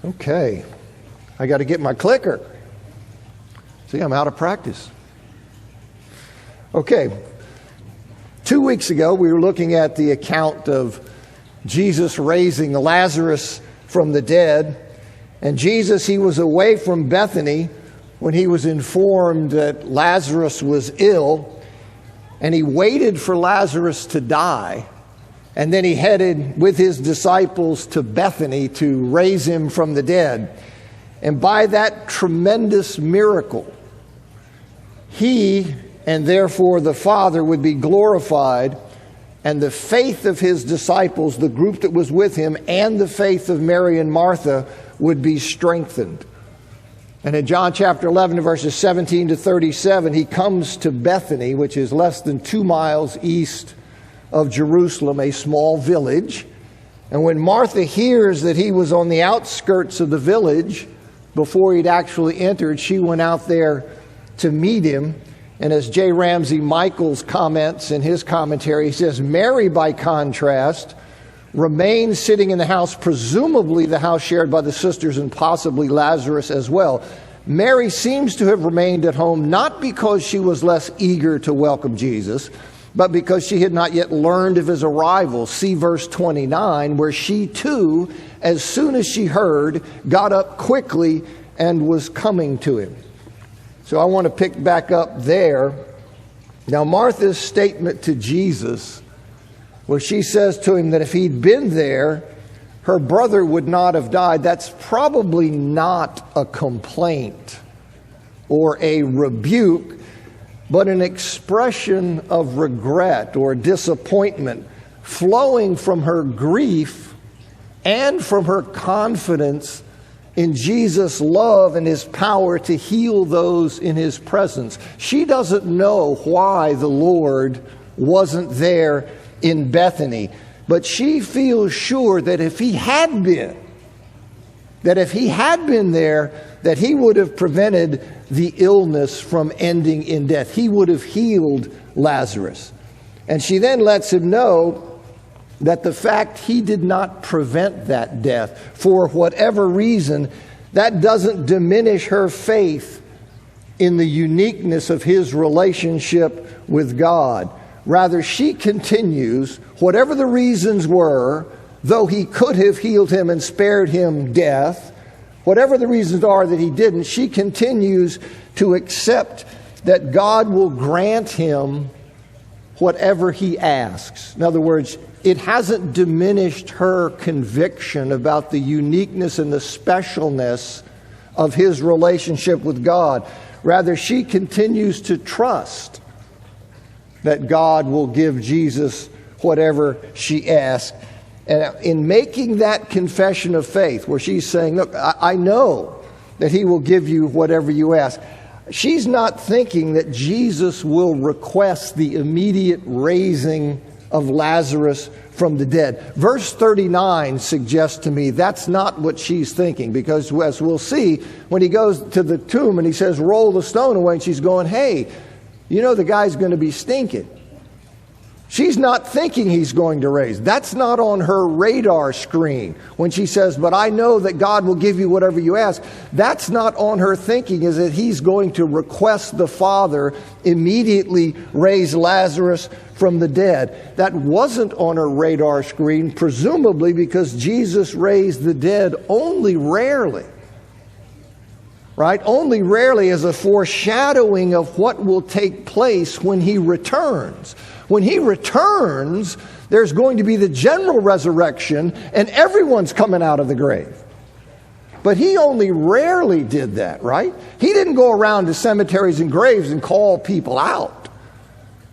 Okay, I got to get my clicker. See, I'm out of practice. Okay, 2 weeks ago we were looking at the account of Jesus raising Lazarus from the dead. And Jesus, he was away from Bethany when he was informed that Lazarus was ill. And he waited for Lazarus to die. And then he headed with his disciples to Bethany to raise him from the dead. And by that tremendous miracle, he and therefore the Father would be glorified, and the faith of his disciples, the group that was with him, and the faith of Mary and Martha would be strengthened. And in John chapter 11, verses 17 to 37, he comes to Bethany, which is less than 2 miles east of Jerusalem, a small village. And when Martha hears that he was on the outskirts of the village before he'd actually entered, she went out there to meet him. And as J. Ramsey Michaels comments in his commentary, he says, Mary, by contrast, remained sitting in the house, presumably the house shared by the sisters and possibly Lazarus as well. Mary seems to have remained at home not because she was less eager to welcome Jesus, but because she had not yet learned of his arrival. See verse 29, where she too, as soon as she heard, got up quickly and was coming to him. So I want to pick back up there. Now, Martha's statement to Jesus, where she says to him that if he'd been there, her brother would not have died, that's probably not a complaint or a rebuke, but an expression of regret or disappointment flowing from her grief and from her confidence in Jesus' love and his power to heal those in his presence. She doesn't know why the Lord wasn't there in Bethany, but she feels sure that if he had been there, that he would have prevented the illness from ending in death. He would have healed Lazarus. And she then lets him know that the fact he did not prevent that death, for whatever reason, that doesn't diminish her faith in the uniqueness of his relationship with God. Rather, she continues, whatever the reasons were, though he could have healed him and spared him death, whatever the reasons are that he didn't, she continues to accept that God will grant him whatever he asks. In other words, it hasn't diminished her conviction about the uniqueness and the specialness of his relationship with God. Rather, she continues to trust that God will give Jesus whatever she asks. And in making that confession of faith, where she's saying, look, I know that he will give you whatever you ask, she's not thinking that Jesus will request the immediate raising of Lazarus from the dead. Verse 39 suggests to me that's not what she's thinking, because as we'll see, when he goes to the tomb and he says, roll the stone away, and she's going, hey, you know the guy's going to be stinking. She's not thinking he's going to raise. That's not on her radar screen. When she says, but I know that God will give you whatever you ask, that's not on her thinking, is that he's going to request the Father immediately raise Lazarus from the dead. That wasn't on her radar screen, presumably because Jesus raised the dead only rarely. Right? Only rarely as a foreshadowing of what will take place when he returns. When he returns, there's going to be the general resurrection and everyone's coming out of the grave. But he only rarely did that, right? He didn't go around to cemeteries and graves and call people out.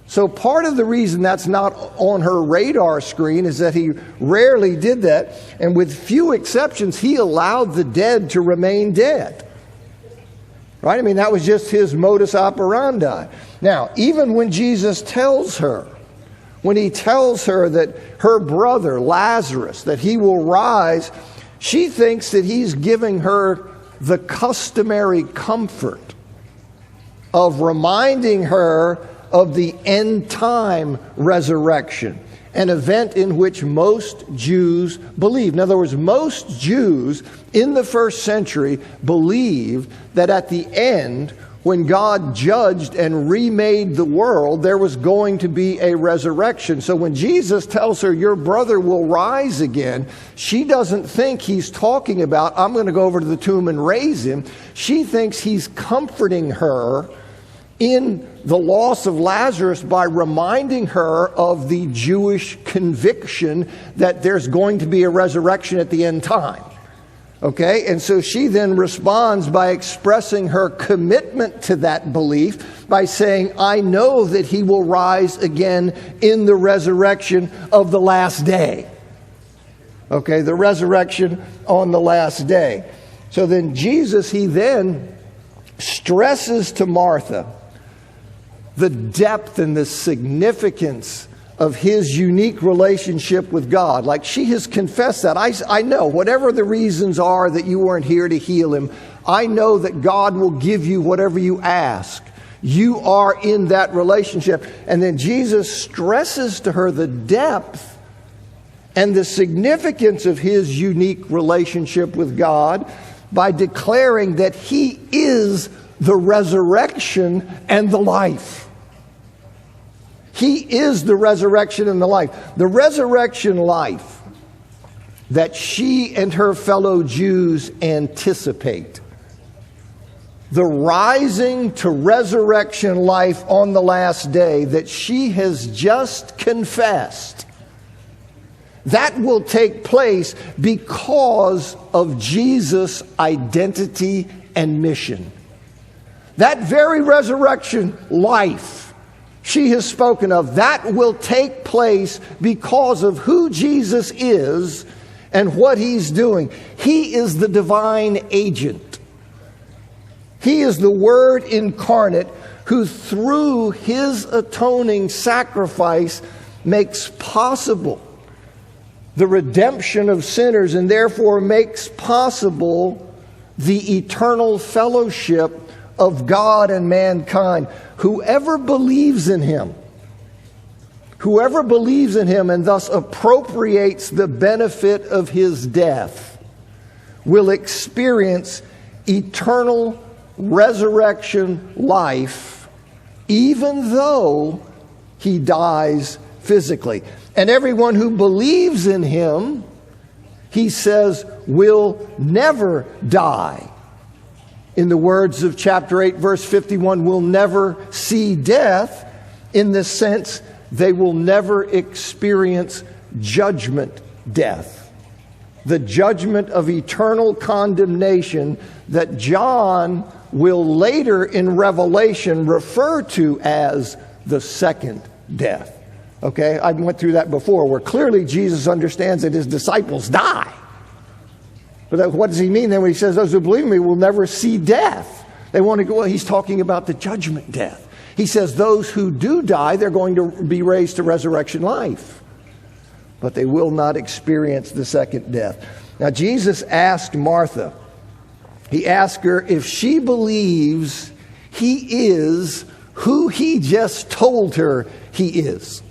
So part of the reason that's not on her radar screen is that he rarely did that. And with few exceptions, he allowed the dead to remain dead. Right? I mean, that was just his modus operandi. Now, even when Jesus tells her, when he tells her that her brother, Lazarus, that he will rise, she thinks that he's giving her the customary comfort of reminding her of the end time resurrection an event in which most Jews believed. In other words, most Jews in the first century believed that at the end, when God judged and remade the world, there was going to be a resurrection. So when Jesus tells her, your brother will rise again, she doesn't think he's talking about, I'm going to go over to the tomb and raise him. She thinks he's comforting her in the loss of Lazarus by reminding her of the Jewish conviction that there's going to be a resurrection at the end time. Okay, and so she then responds by expressing her commitment to that belief by saying, I know that he will rise again in the resurrection of the last day. Okay, the resurrection on the last day. So then Jesus, he then stresses to Martha the depth and the significance of his unique relationship with God. Like, she has confessed that. I know, whatever the reasons are that you weren't here to heal him, I know that God will give you whatever you ask. You are in that relationship. And then Jesus stresses to her the depth and the significance of his unique relationship with God by declaring that he is the resurrection and the life. He is the resurrection and the life. The resurrection life that she and her fellow Jews anticipate. The rising to resurrection life on the last day that she has just confessed. That will take place because of Jesus' identity and mission. That very resurrection life she has spoken of, that will take place because of who Jesus is and what he's doing. He is the divine agent. He is the Word incarnate who through his atoning sacrifice makes possible the redemption of sinners and therefore makes possible the eternal fellowship of God and mankind. Whoever believes in him and thus appropriates the benefit of his death will experience eternal resurrection life, even though he dies physically. And everyone who believes in him, he says, will never die. In the words of chapter 8, verse 51, will never see death, in the sense they will never experience judgment death. The judgment of eternal condemnation that John will later in Revelation refer to as the second death. Okay, I went through that before, where clearly Jesus understands that his disciples die. But what does he mean then when he says those who believe in me will never see death? They want to go, well, he's talking about the judgment death. He says those who do die, they're going to be raised to resurrection life. But they will not experience the second death. Now Jesus asked Martha, he asked her if she believes he is who he just told her he is.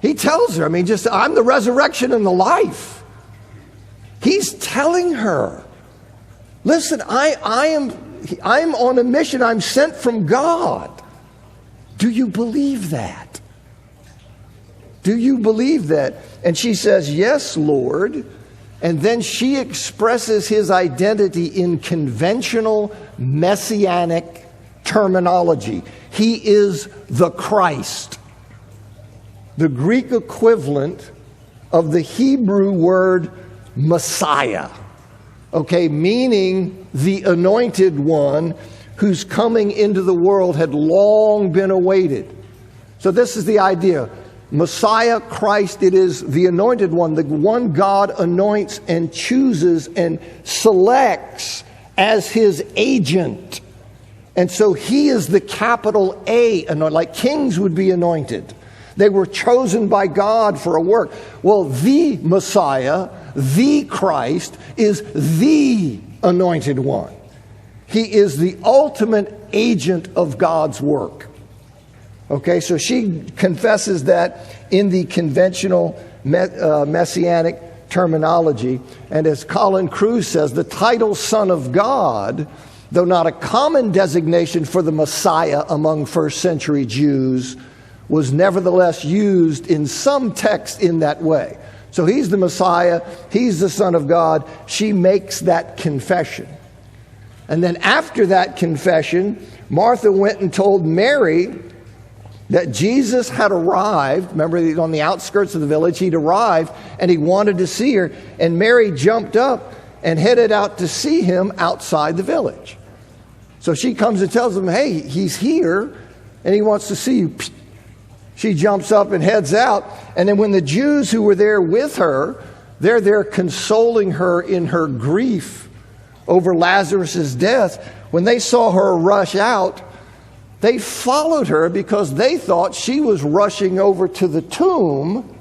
He tells her, I'm the resurrection and the life. He's telling her, listen, I'm on a mission. I'm sent from God. Do you believe that? Do you believe that? And she says, yes, Lord. And then she expresses his identity in conventional messianic terminology. He is the Christ. The Greek equivalent of the Hebrew word Messiah, okay, meaning the anointed one whose coming into the world had long been awaited. So this is the idea. Messiah, Christ, it is the anointed one, the one God anoints and chooses and selects as his agent. And so he is the capital A anointed, like kings would be anointed. They were chosen by God for a work. Well, the Messiah, the Christ, is the anointed one. He is the ultimate agent of God's work. Okay, so she confesses that in the conventional messianic terminology. And as Colin Kruse says, the title Son of God, though not a common designation for the Messiah among first century Jews, was nevertheless used in some texts in that way. So he's the Messiah, he's the Son of God. She makes that confession. And then after that confession, Martha went and told Mary that Jesus had arrived. Remember, he's on the outskirts of the village. He'd arrived and he wanted to see her. And Mary jumped up and headed out to see him outside the village. So she comes and tells him, hey, he's here and he wants to see you. She jumps up and heads out. And then when the Jews who were there with her, they're there consoling her in her grief over Lazarus' death. When they saw her rush out, they followed her because they thought she was rushing over to the tomb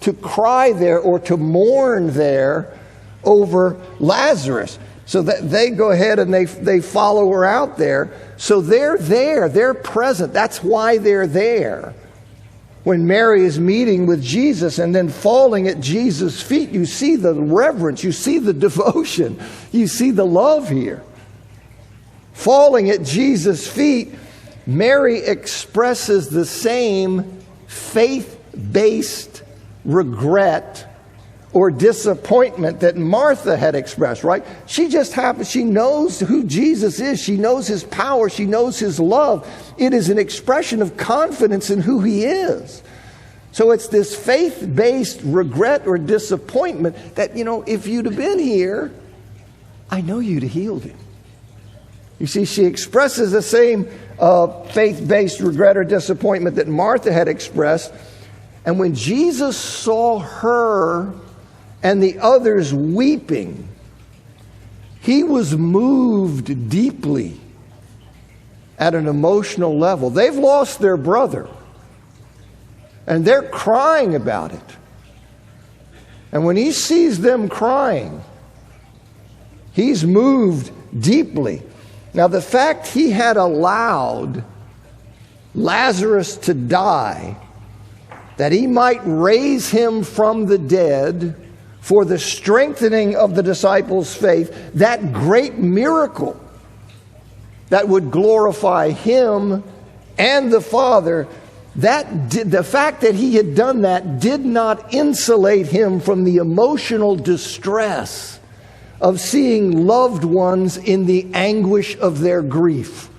to cry there or to mourn there over Lazarus. So that they go ahead and they follow her out there. So they're there, they're present. That's why they're there. When Mary is meeting with Jesus and then falling at Jesus' feet, you see the reverence, you see the devotion, you see the love here. Falling at Jesus' feet, Mary expresses the same faith-based regret or disappointment that Martha had expressed, right? She knows who Jesus is. She knows his power. She knows his love. It is an expression of confidence in who he is. So it's this faith-based regret or disappointment that, if you'd have been here, I know you'd have healed him. You see, she expresses the same faith-based regret or disappointment that Martha had expressed. And when Jesus saw her and the others weeping, he was moved deeply at an emotional level. They've lost their brother, and they're crying about it. And when he sees them crying, he's moved deeply. Now, the fact he had allowed Lazarus to die, that he might raise him from the dead for the strengthening of the disciples' faith, that great miracle that would glorify him and the Father, the fact that he had done that did not insulate him from the emotional distress of seeing loved ones in the anguish of their grief.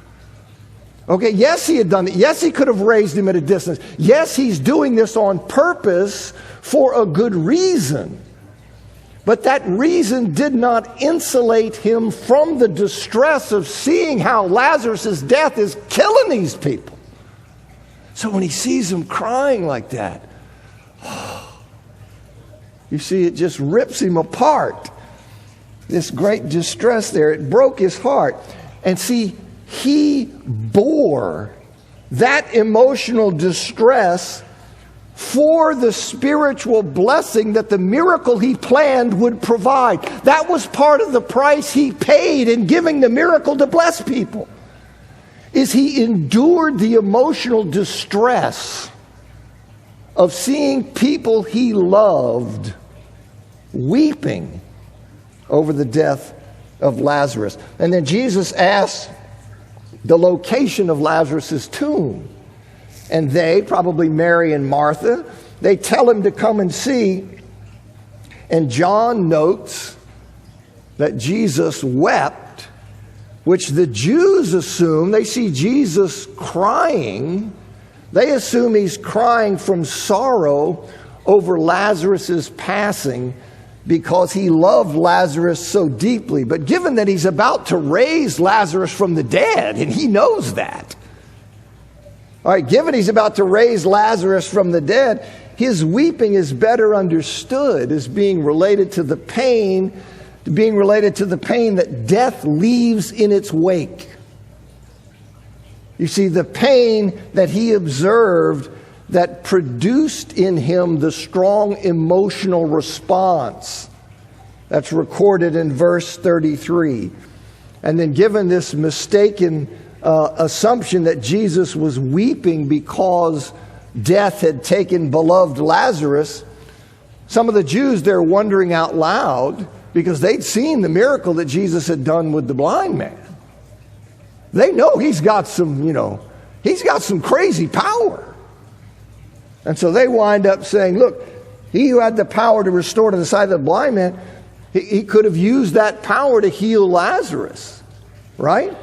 Okay, yes, he had done it. Yes, he could have raised him at a distance. Yes, he's doing this on purpose for a good reason. But that reason did not insulate him from the distress of seeing how Lazarus' death is killing these people. So when he sees them crying like that, you see, it just rips him apart. This great distress there, it broke his heart. And see, he bore that emotional distress for the spiritual blessing that the miracle he planned would provide. That was part of the price he paid in giving the miracle to bless people. Is he endured the emotional distress of seeing people he loved weeping over the death of Lazarus. And then Jesus asks the location of Lazarus' tomb. And they, probably Mary and Martha, they tell him to come and see. And John notes that Jesus wept, which the Jews assume, they see Jesus crying. They assume he's crying from sorrow over Lazarus' passing because he loved Lazarus so deeply. But given that he's about to raise Lazarus from the dead, and he knows that, all right, given he's about to raise Lazarus from the dead, his weeping is better understood as being related to the pain that death leaves in its wake. You see, the pain that he observed that produced in him the strong emotional response that's recorded in verse 33. And then given this mistaken assumption that Jesus was weeping because death had taken beloved Lazarus, some of the Jews, they're wondering out loud because they'd seen the miracle that Jesus had done with the blind man. They know he's got some crazy power. And so they wind up saying, look, he who had the power to restore to the sight of the blind man, he could have used that power to heal Lazarus, right?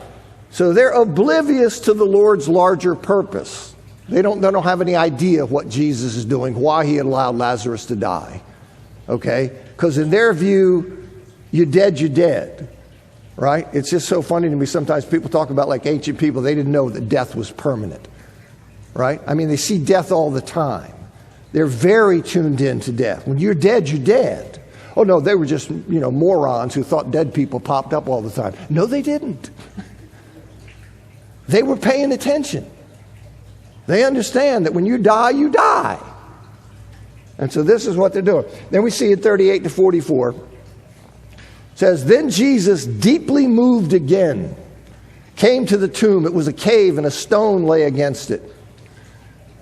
So they're oblivious to the Lord's larger purpose. They don't have any idea what Jesus is doing, why he allowed Lazarus to die, okay? Because in their view, you're dead, right? It's just so funny to me sometimes people talk about like ancient people, they didn't know that death was permanent, right? I mean, they see death all the time. They're very tuned in to death. When you're dead, you're dead. Oh no, they were just, morons who thought dead people popped up all the time. No, they didn't. They were paying attention. They understand that when you die, you die. And so this is what they're doing. Then we see in 38 to 44, it says, then Jesus, deeply moved again, came to the tomb. It was a cave and a stone lay against it.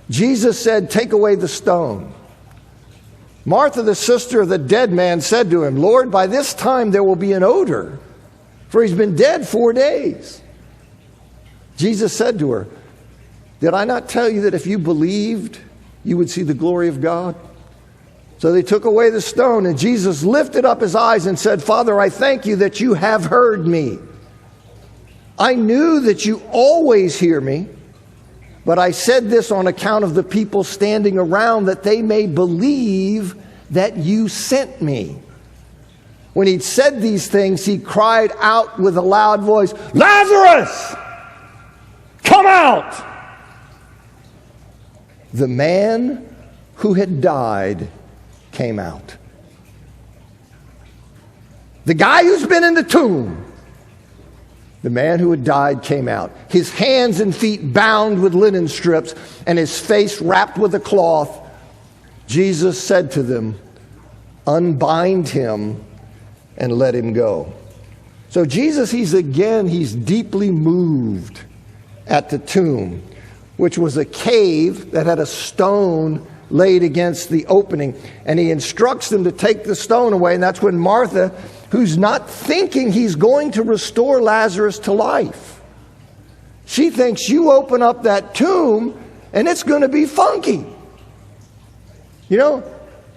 Jesus said, take away the stone. Martha, the sister of the dead man, said to him, Lord, by this time there will be an odor, for he's been dead 4 days. Jesus said to her, did I not tell you that if you believed, you would see the glory of God? So they took away the stone, and Jesus lifted up his eyes and said, Father, I thank you that you have heard me. I knew that you always hear me, but I said this on account of the people standing around, that they may believe that you sent me. When he'd said these things, he cried out with a loud voice, Lazarus, come out! The man who had died came out. The guy who's been in the tomb, the man who had died came out. His hands and feet bound with linen strips and his face wrapped with a cloth. Jesus said to them, unbind him and let him go. So Jesus, he's deeply moved at the tomb, which was a cave that had a stone laid against the opening. And he instructs them to take the stone away. And that's when Martha, who's not thinking he's going to restore Lazarus to life, she thinks you open up that tomb and it's going to be funky.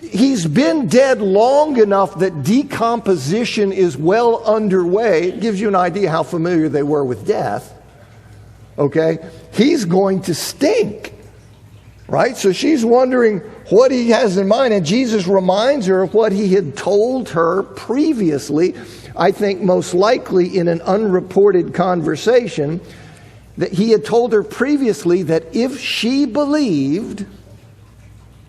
He's been dead long enough that decomposition is well underway. It gives you an idea how familiar they were with death. Okay? He's going to stink. Right? So she's wondering what he has in mind. And Jesus reminds her of what he had told her previously, I think most likely in an unreported conversation, that he had told her previously that if she believed,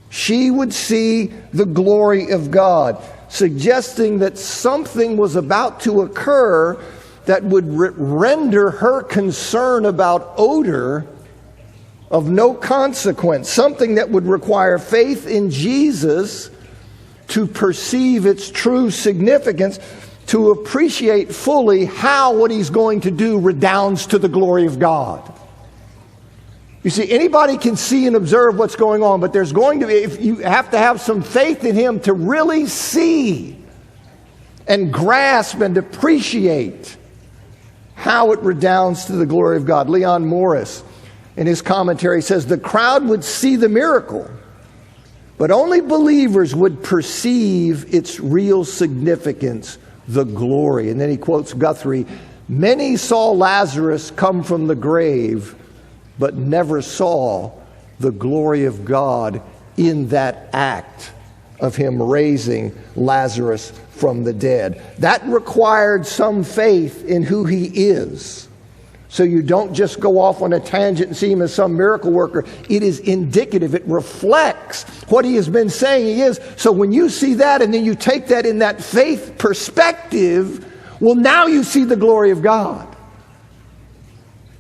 she would see the glory of God, suggesting that something was about to occur that would render her concern about odor of no consequence, something that would require faith in Jesus to perceive its true significance, to appreciate fully how what he's going to do redounds to the glory of God. You see, anybody can see and observe what's going on, but there's going to be, you have to have some faith in him to really see and grasp and appreciate how it redounds to the glory of God. Leon Morris, in his commentary, says the crowd would see the miracle, but only believers would perceive its real significance, the glory. And then he quotes Guthrie, many saw Lazarus come from the grave, but never saw the glory of God in that act of him raising Lazarus from the dead. That required some faith in who he is. So you don't just go off on a tangent and see him as some miracle worker. It is indicative. It reflects what he has been saying he is. So when you see that and then you take that in that faith perspective, well, now you see the glory of God.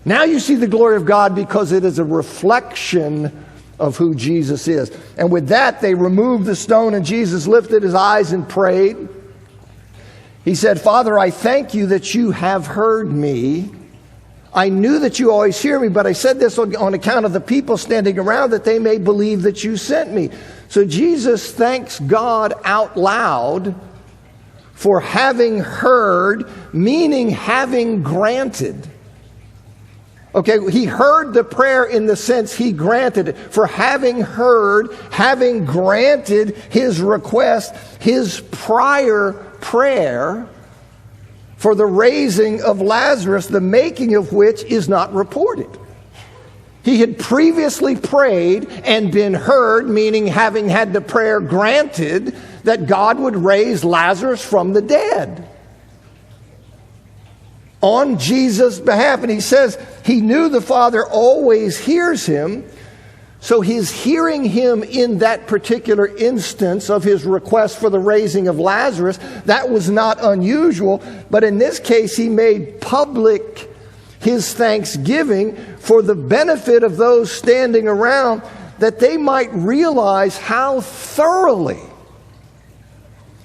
Now you see the glory of God because it is a reflection of who Jesus is. And with that, they removed the stone, and Jesus lifted his eyes and prayed. He said, Father, I thank you that you have heard me. I knew that you always hear me, but I said this on account of the people standing around, that they may believe that you sent me. So Jesus thanks God out loud for having heard, meaning having granted. Okay, he heard the prayer in the sense he granted it. For having heard, having granted his request, his prior prayer for the raising of Lazarus, the making of which is not reported. He had previously prayed and been heard, meaning having had the prayer granted, that God would raise Lazarus from the dead on Jesus' behalf. And he says he knew the Father always hears him. So his hearing him in that particular instance of his request for the raising of Lazarus, that was not unusual. But in this case, he made public his thanksgiving for the benefit of those standing around, that they might realize how thoroughly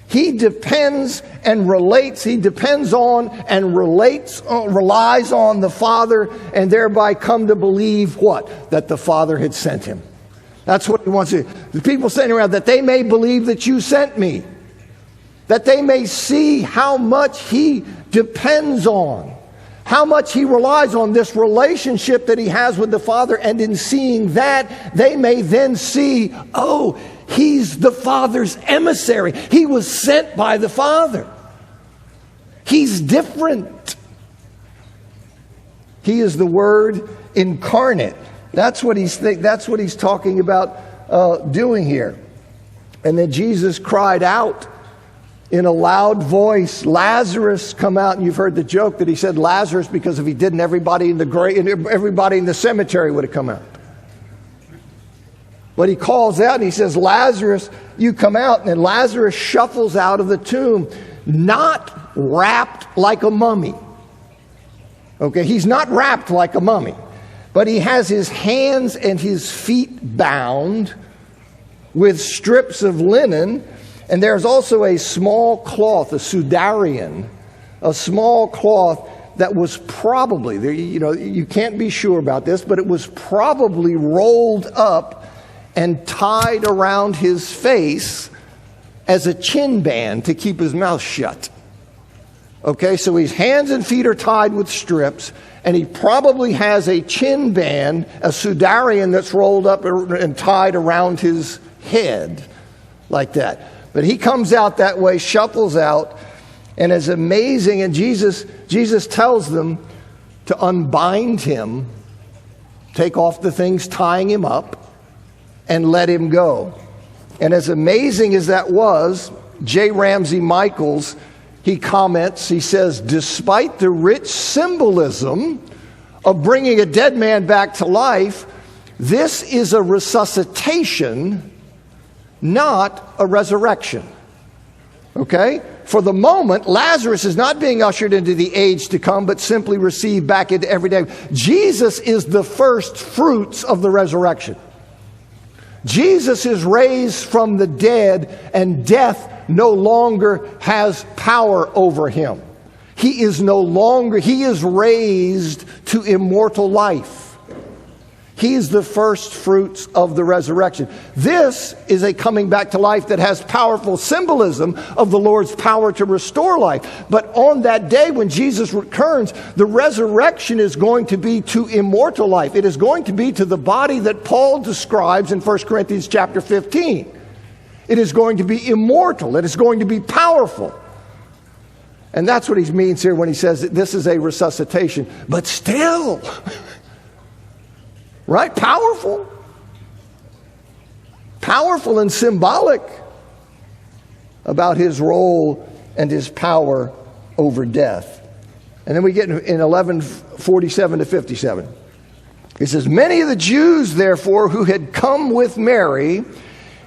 he depends and relates, he depends on and relies on the Father, and thereby come to believe what? That the Father had sent him. That's what he wants to do. The people standing around, that they may believe that you sent me. That they may see how much he depends on, how much he relies on this relationship that he has with the Father. And in seeing that, they may then see, oh, he's the Father's emissary. He was sent by the Father. He's different. He is the Word incarnate. That's what he's talking about doing here. And then Jesus cried out in a loud voice, Lazarus, come out. And you've heard the joke that he said Lazarus because if he didn't, everybody in the cemetery would have come out. But he calls out and he says, Lazarus, you come out. And then Lazarus shuffles out of the tomb, not wrapped like a mummy. Okay, he's not wrapped like a mummy, but he has his hands and his feet bound with strips of linen. And there's also a small cloth, a sudarian, a small cloth that was probably, you can't be sure about this, but it was probably rolled up and tied around his face as a chin band to keep his mouth shut. Okay, so his hands and feet are tied with strips, and he probably has a chin band, a sudarian that's rolled up and tied around his head like that. But he comes out that way, shuffles out, and is amazing. And Jesus tells them to unbind him, take off the things tying him up, and let him go. And as amazing as that was, J. Ramsey Michaels, he comments, he says, despite the rich symbolism of bringing a dead man back to life, this is a resuscitation, not a resurrection. Okay? For the moment, Lazarus is not being ushered into the age to come, but simply received back into everyday. Jesus is the first fruits of the resurrection. Jesus is raised from the dead, and death no longer has power over him. He is raised to immortal life. He is the first fruits of the resurrection. This is a coming back to life that has powerful symbolism of the Lord's power to restore life. But on that day when Jesus returns, the resurrection is going to be to immortal life. It is going to be to the body that Paul describes in 1 Corinthians chapter 15. It is going to be immortal. It is going to be powerful. And that's what he means here when he says that this is a resuscitation. But still... right? Powerful. Powerful and symbolic about his role and his power over death. And then we get in 11:47 to 57. It says, many of the Jews, therefore, who had come with Mary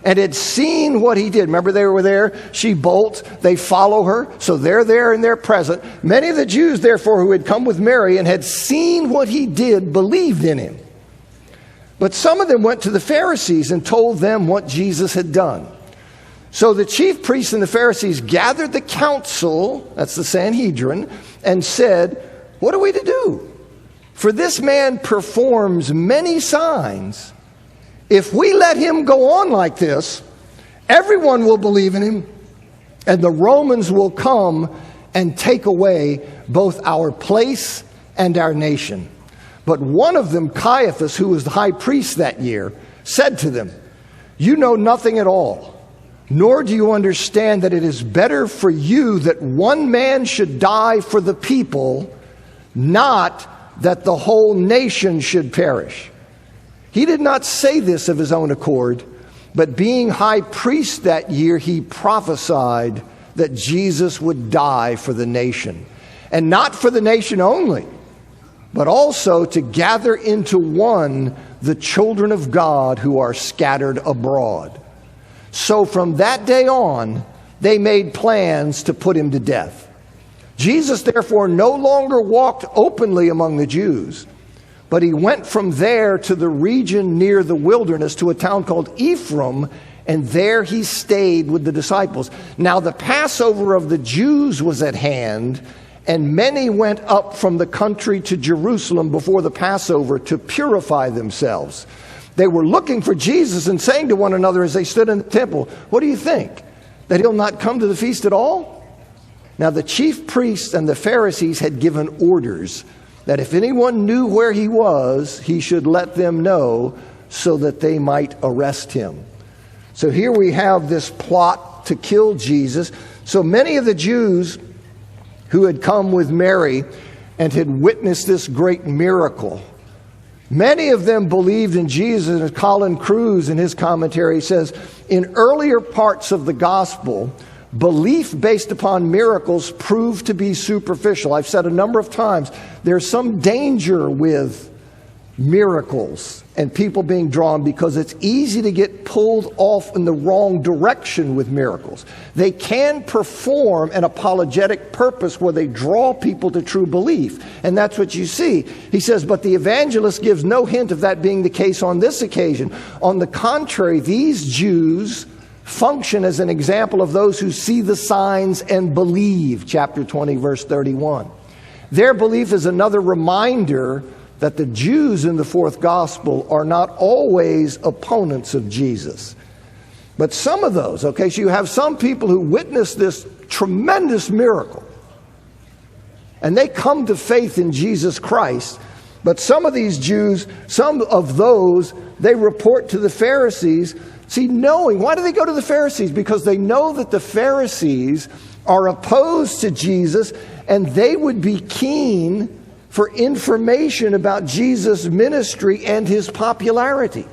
and had seen what he did. Remember, they were there. She bolts. They follow her. So they're there and they're present. Many of the Jews, therefore, who had come with Mary and had seen what he did, believed in him. But some of them went to the Pharisees and told them what Jesus had done. So the chief priests and the Pharisees gathered the council, that's the Sanhedrin, and said, what are we to do? For this man performs many signs. If we let him go on like this, everyone will believe in him, and the Romans will come and take away both our place and our nation." But one of them, Caiaphas, who was the high priest that year, said to them, "You know nothing at all, nor do you understand that it is better for you that one man should die for the people, not that the whole nation should perish." He did not say this of his own accord, but being high priest that year, he prophesied that Jesus would die for the nation. And not for the nation only, but also to gather into one the children of God who are scattered abroad. So from that day on, they made plans to put him to death. Jesus therefore no longer walked openly among the Jews, but he went from there to the region near the wilderness, to a town called Ephraim, and there he stayed with the disciples. Now the Passover of the Jews was at hand, and many went up from the country to Jerusalem before the Passover to purify themselves. They were looking for Jesus and saying to one another as they stood in the temple, "What do you think? That he'll not come to the feast at all?" Now the chief priests and the Pharisees had given orders that if anyone knew where he was, he should let them know so that they might arrest him. So here we have this plot to kill Jesus. So many of the Jews who had come with Mary and had witnessed this great miracle, many of them believed in Jesus. As Colin Cruz in his commentary says, in earlier parts of the gospel, belief based upon miracles proved to be superficial. I've said a number of times, there's some danger with miracles and people being drawn because it's easy to get pulled off in the wrong direction with miracles. They can perform an apologetic purpose where they draw people to true belief. And that's what you see. He says, but the evangelist gives no hint of that being the case on this occasion. On the contrary, these Jews function as an example of those who see the signs and believe. Chapter 20, verse 31. Their belief is another reminder that the Jews in the fourth gospel are not always opponents of Jesus. But some of those, okay, so you have some people who witness this tremendous miracle, and they come to faith in Jesus Christ. But some of these Jews, some of those, they report to the Pharisees. See, knowing, why do they go to the Pharisees? Because they know that the Pharisees are opposed to Jesus, and they would be keen for information about Jesus' ministry and his popularity.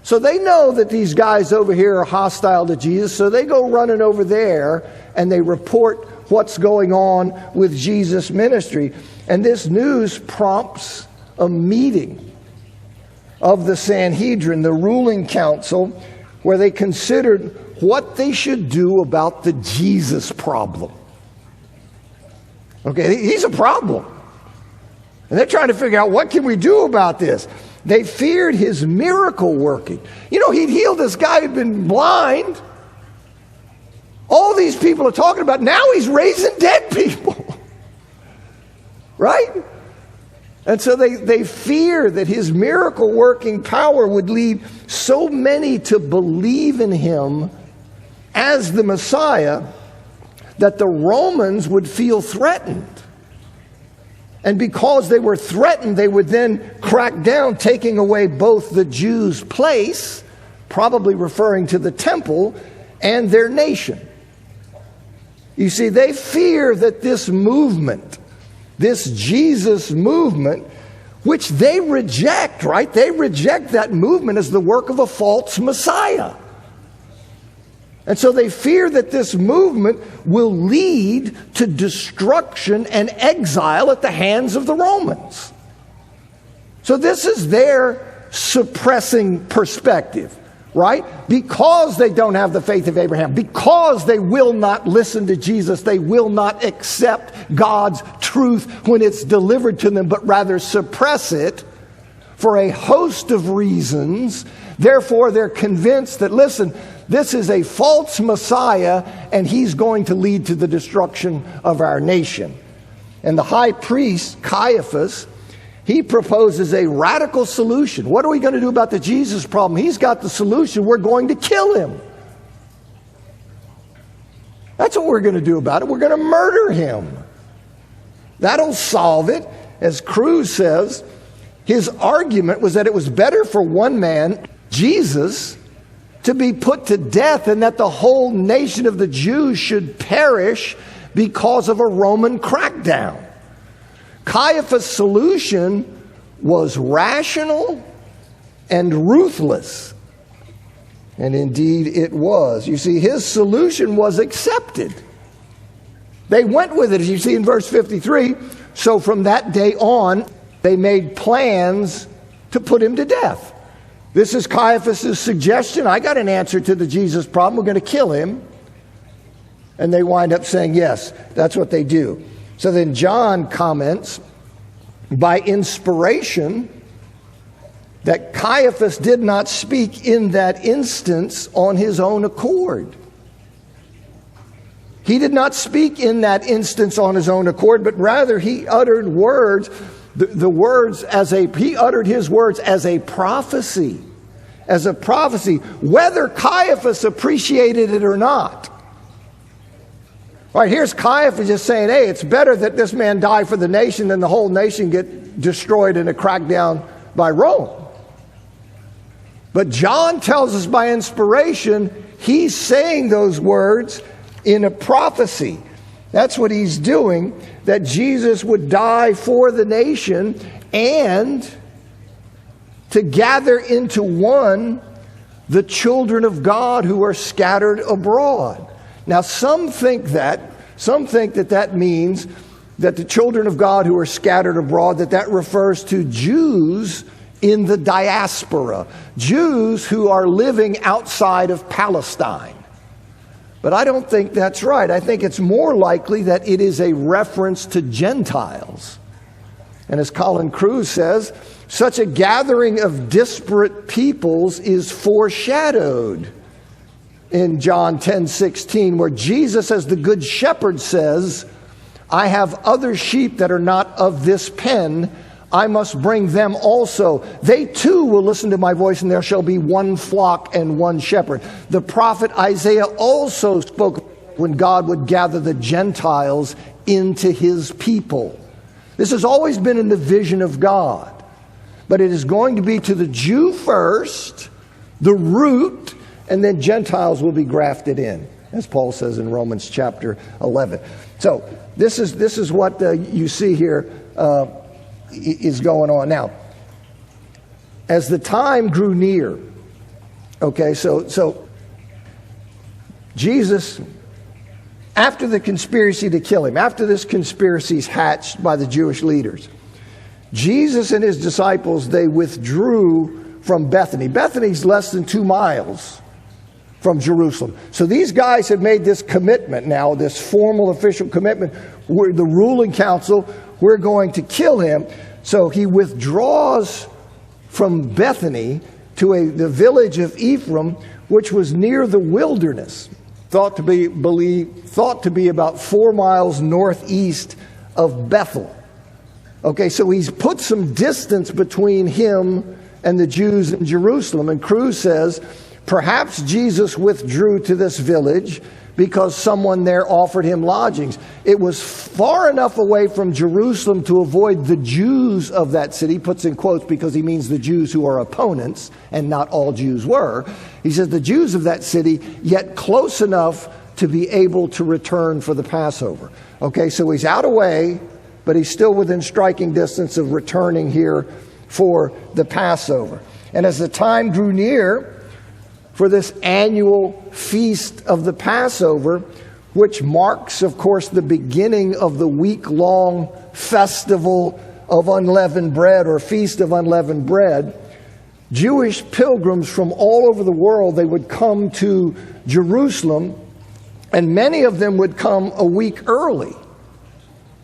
So they know that these guys over here are hostile to Jesus, so they go running over there and they report what's going on with Jesus' ministry. And this news prompts a meeting of the Sanhedrin, the ruling council, where they considered what they should do about the Jesus problem. Okay, he's a problem. And they're trying to figure out, what can we do about this? They feared his miracle working. You know, he'd healed this guy who'd been blind. All these people are talking about, now he's raising dead people. Right? And so they fear that his miracle working power would lead so many to believe in him as the Messiah that the Romans would feel threatened. And because they were threatened, they would then crack down, taking away both the Jews' place, probably referring to the temple, and their nation. You see, they fear that this movement, this Jesus movement, which they reject, right? They reject that movement as the work of a false Messiah. And so they fear that this movement will lead to destruction and exile at the hands of the Romans. So this is their suppressing perspective, right? Because they don't have the faith of Abraham, because they will not listen to Jesus, they will not accept God's truth when it's delivered to them, but rather suppress it for a host of reasons. Therefore, they're convinced that, listen, this is a false Messiah, and he's going to lead to the destruction of our nation. And the high priest, Caiaphas, he proposes a radical solution. What are we going to do about the Jesus problem? He's got the solution. We're going to kill him. That's what we're going to do about it. We're going to murder him. That'll solve it. As Cruz says, his argument was that it was better for one man, Jesus, to be put to death and that the whole nation of the Jews should perish because of a Roman crackdown. Caiaphas' solution was rational and ruthless. And indeed it was. You see, his solution was accepted. They went with it, as you see in verse 53. So from that day on, they made plans to put him to death. This is Caiaphas' suggestion. I got an answer to the Jesus problem. We're going to kill him. And they wind up saying, yes, that's what they do. So then John comments, by inspiration, that Caiaphas did not speak in that instance on his own accord. He did not speak in that instance on his own accord, but rather he uttered words, he uttered his words as a prophecy. As a prophecy, whether Caiaphas appreciated it or not. All right, here's Caiaphas just saying, hey, it's better that this man die for the nation than the whole nation get destroyed in a crackdown by Rome. But John tells us by inspiration, he's saying those words in a prophecy. That's what he's doing, that Jesus would die for the nation and to gather into one the children of God who are scattered abroad. Now, some think that means that the children of God who are scattered abroad, that refers to Jews in the diaspora, Jews who are living outside of Palestine. But I don't think that's right. I think it's more likely that it is a reference to Gentiles. And as Colin Cruz says, such a gathering of disparate peoples is foreshadowed in John 10:16, where Jesus as the good shepherd says, I have other sheep that are not of this pen. I must bring them also. They too will listen to my voice, and there shall be one flock and one shepherd. The prophet Isaiah also spoke when God would gather the Gentiles into his people. This has always been in the vision of God. But it is going to be to the Jew first, the root, and then Gentiles will be grafted in, as Paul says in Romans chapter 11. So this is what you see here is going on. Now, as the time grew near, okay, so Jesus, after the conspiracy to kill him, after this conspiracy is hatched by the Jewish leaders, Jesus and his disciples, they withdrew from Bethany. Bethany's less than 2 miles from Jerusalem. So these guys have made this commitment now, this formal official commitment. We're the ruling council, we're going to kill him. So he withdraws from Bethany to the village of Ephraim, which was near the wilderness, thought to be about 4 miles northeast of Bethel. Okay, so he's put some distance between him and the Jews in Jerusalem. And Cruz says, perhaps Jesus withdrew to this village because someone there offered him lodgings. It was far enough away from Jerusalem to avoid the Jews of that city, puts in quotes because he means the Jews who are opponents, and not all Jews were. He says the Jews of that city, yet close enough to be able to return for the Passover. Okay, so he's out of way, but he's still within striking distance of returning here for the Passover. And as the time grew near for this annual feast of the Passover, which marks, of course, the beginning of the week-long festival of unleavened bread, or feast of unleavened bread, Jewish pilgrims from all over the world, they would come to Jerusalem, and many of them would come a week early.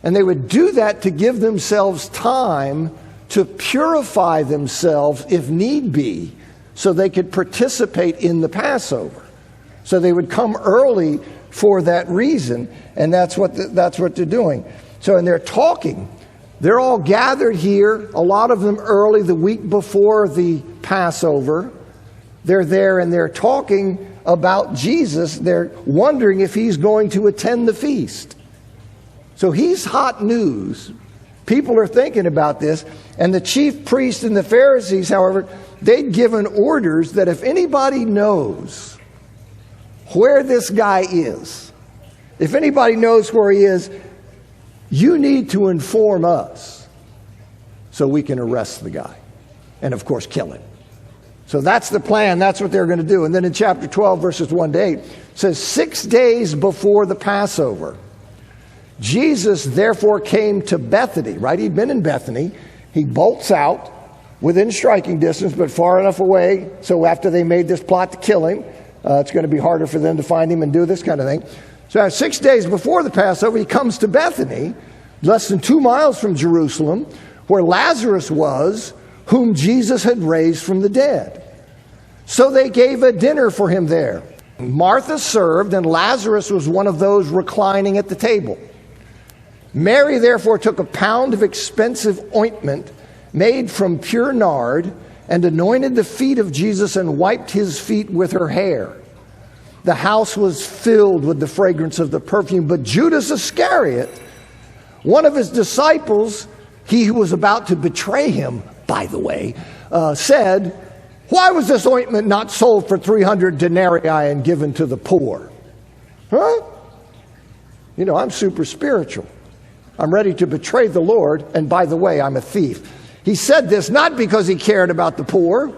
And they would do that to give themselves time to purify themselves, if need be, so they could participate in the Passover. So they would come early for that reason, and that's what they're doing. So, and they're talking They're all gathered here, a lot of them early, the week before the Passover. They're there and they're talking about Jesus. They're wondering if he's going to attend the feast. So he's hot news. People are thinking about this. And the chief priests and the Pharisees, however, they'd given orders that if anybody knows where this guy is, if anybody knows where he is, you need to inform us so we can arrest the guy and, of course, kill him. So that's the plan. That's what they're going to do. And then in chapter 12, verses 1 to 8, it says, 6 days before the Passover, Jesus therefore came to Bethany, right? He'd been in Bethany. He bolts out within striking distance, but far enough away. So after they made this plot to kill him, it's going to be harder for them to find him and do this kind of thing. So 6 days before the Passover, he comes to Bethany, less than 2 miles from Jerusalem, where Lazarus was, whom Jesus had raised from the dead. So they gave a dinner for him there. Martha served, and Lazarus was one of those reclining at the table. Mary therefore took a pound of expensive ointment made from pure nard and anointed the feet of Jesus and wiped his feet with her hair. The house was filled with the fragrance of the perfume. But Judas Iscariot, one of his disciples, he who was about to betray him, by the way, said, "Why was this ointment not sold for 300 denarii and given to the poor?" Huh? You know, I'm super spiritual. I'm ready to betray the Lord, and by the way, I'm a thief. He said this not because he cared about the poor,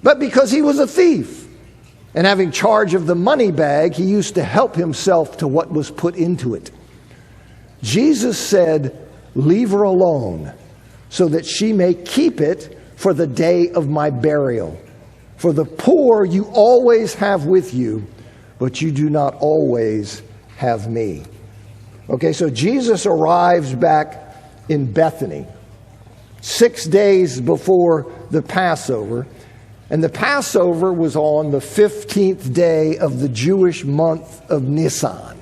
but because he was a thief. And having charge of the money bag, he used to help himself to what was put into it. Jesus said, "Leave her alone, so that she may keep it for the day of my burial. For the poor you always have with you, but you do not always have me." Okay, so Jesus arrives back in Bethany 6 days before the Passover. And the Passover was on the 15th day of the Jewish month of Nisan.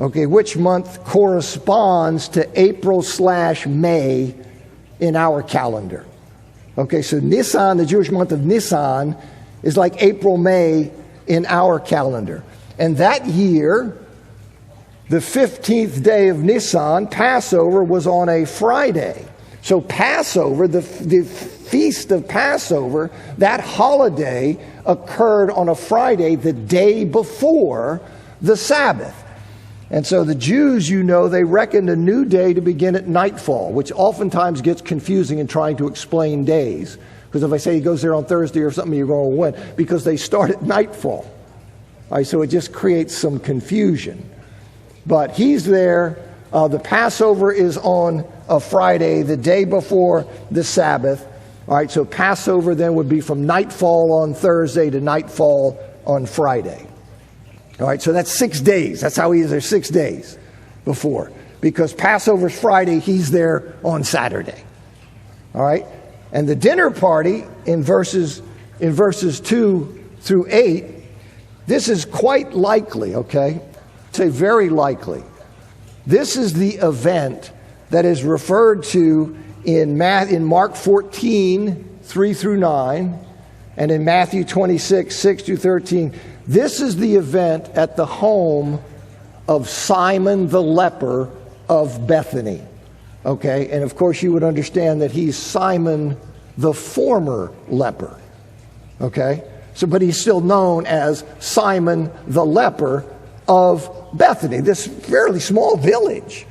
Okay, which month corresponds to April/May in our calendar. Okay, so Nisan, the Jewish month of Nisan, is like April, May in our calendar. And that year, the 15th day of Nisan, Passover, was on a Friday. So Passover, the feast of Passover, that holiday occurred on a Friday, the day before the Sabbath. And so the Jews, you know, they reckoned a new day to begin at nightfall, which oftentimes gets confusing in trying to explain days. Because if I say he goes there on Thursday or something, you're going, when? Because they start at nightfall. All right, so it just creates some confusion. But he's there. The Passover is on a Friday, the day before the Sabbath. All right, so Passover then would be from nightfall on Thursday to nightfall on Friday. All right, so that's 6 days. That's how he is there 6 days before. Because Passover's Friday, he's there on Saturday. All right, and the dinner party in verses 2 through 8, this is quite likely, okay? Say very likely. This is the event that is referred to in Mark 14, 3 through 9, and in Matthew 26, 6 through 13. This is the event at the home of Simon the leper of Bethany. Okay, and of course you would understand that he's Simon the former leper. Okay, so but he's still known as Simon the leper of Bethany, this fairly small village.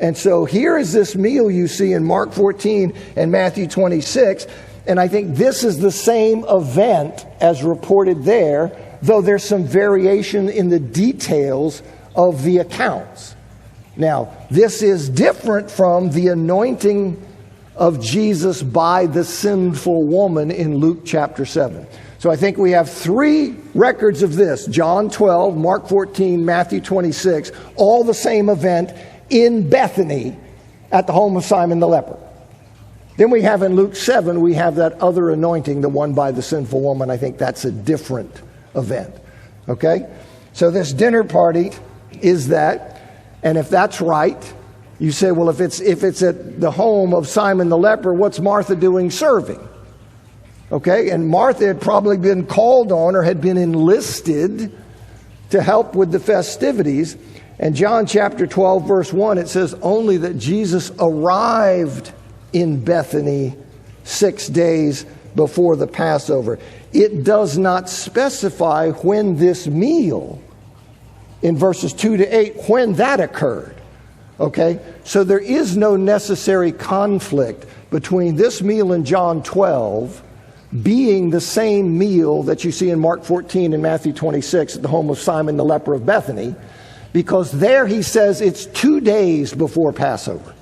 And so here is this meal you see in Mark 14 and Matthew 26. And I think this is the same event as reported there, though there's some variation in the details of the accounts. Now, this is different from the anointing of Jesus by the sinful woman in Luke chapter 7. So I think we have 3 records of this: John 12, Mark 14, Matthew 26, all the same event in Bethany at the home of Simon the leper. Then we have in Luke 7, we have that other anointing, the one by the sinful woman. I think that's a different event. Okay? So this dinner party is that, and if that's right, You say, well, if it's at the home of Simon the leper, what's Martha doing serving? Okay, and Martha had probably been called on or had been enlisted to help with the festivities. And John chapter 12, verse 1, it says only that Jesus arrived in Bethany 6 days before the Passover. It does not specify when this meal, in verses 2 to 8, when that occurred. Okay, so there is no necessary conflict between this meal in John 12 being the same meal that you see in Mark 14 and Matthew 26 at the home of Simon the leper of Bethany, because there he says it's 2 days before Passover.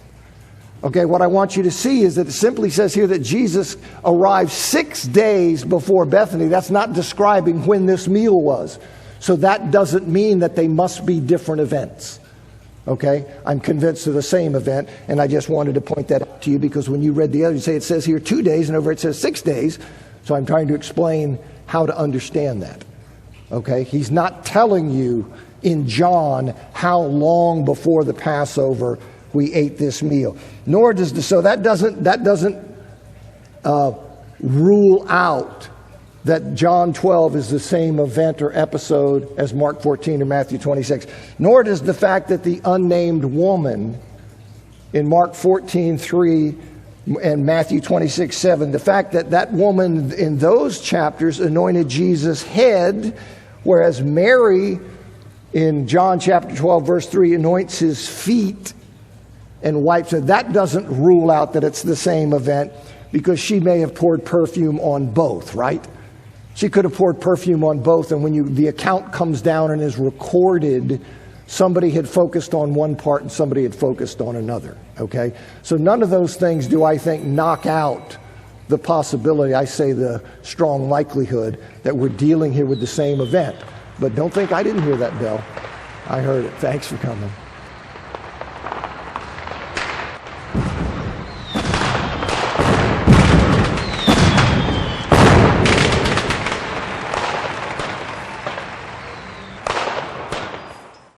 Okay, what I want you to see is that it simply says here that Jesus arrived 6 days before Bethany. That's not describing when this meal was. So that doesn't mean that they must be different events. Okay, I'm convinced of the same event, and I just wanted to point that out to you because when you read the other, you say it says here 2 days, and over it says 6 days. So I'm trying to explain how to understand that. Okay, he's not telling you in John how long before the Passover we ate this meal. Nor does that doesn't rule out that John 12 is the same event or episode as Mark 14 or Matthew 26. Nor does the fact that the unnamed woman in Mark 14:3 and Matthew 26:7, the fact that that woman in those chapters anointed Jesus' head, whereas Mary in John chapter 12 verse 3 anoints his feet and wipes it, that doesn't rule out that it's the same event, because she may have poured perfume on both, right? She could have poured perfume on both, and when the account comes down and is recorded, somebody had focused on one part and somebody had focused on another, okay? So none of those things do I think knock out the possibility, I say the strong likelihood, that we're dealing here with the same event. But don't think I didn't hear that bell. I heard it. Thanks for coming.